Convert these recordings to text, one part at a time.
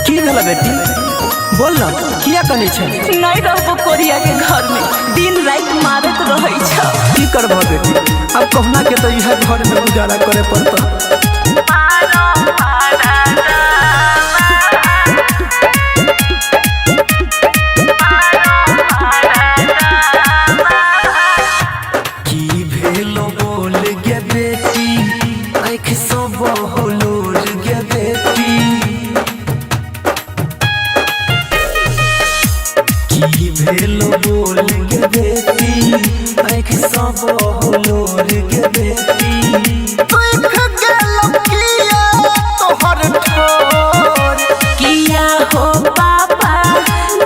की भेला बेटी बोल ना किया कने छै नहीं रहबो कोरिया के घर में दिन रात मारत रहै छ की करबो बेटी अब कहना के तो यह घर में गुजारा करे पड़ता की भेलो बोल गे बेटी आँख सब होलोर गे बेटी की भेलो बोल गे बेटी आँख सब होलोर गे बेटी किया हो पापा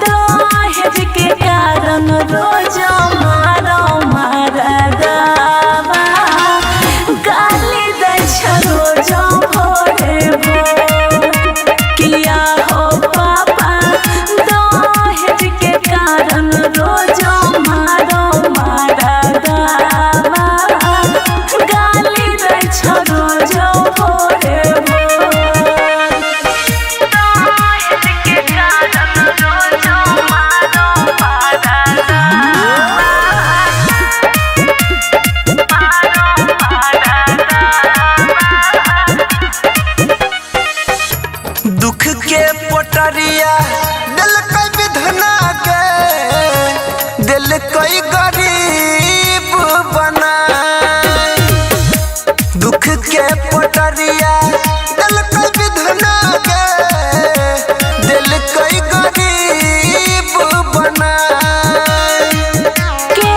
दहेज के कारण रोज मारो मारदावा गाली दै छ रोज भोरे भोर किया हो पापा दहेज के कारण रोज मारो मारदावा गाली दै छ रोज भोरे दुख के पोटरिया दिल कई विधना के दिल कई गरीब बनाए दुख के पोटरिया दिल कई विधना के दिल कई गरीब बनाए के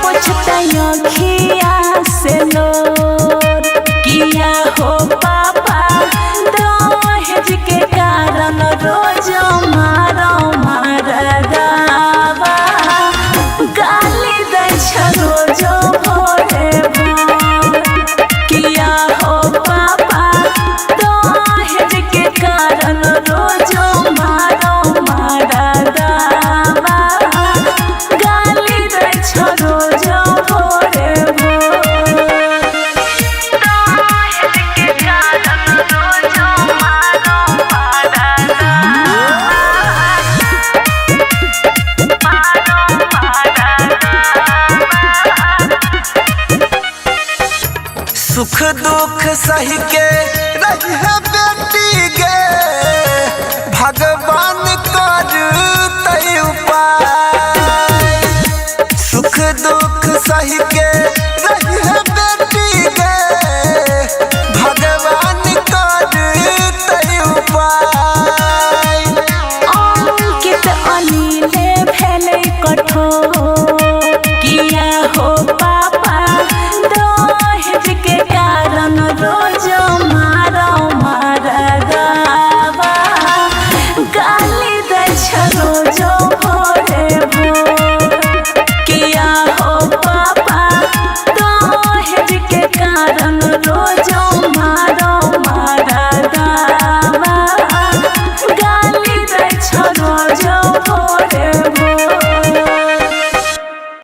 पुछतयो खिया से लोर किया हो पापा दहेज के कारण रोज मारो मारदावा गाली दै छ रोज भोरे भोर किया हो पापा दहेज के कारण रोज मारो मारदावा गाली दै छ रोज भोरे भोर दहेज के कारण रोज मारो सुख दुख सही के रही है बेटी गे भगवान कर तई उपाय सुख दुख सही के रही है बेटी गे भगवान कर तई उपाय अंकित अनिले भेलै कठोर किया हो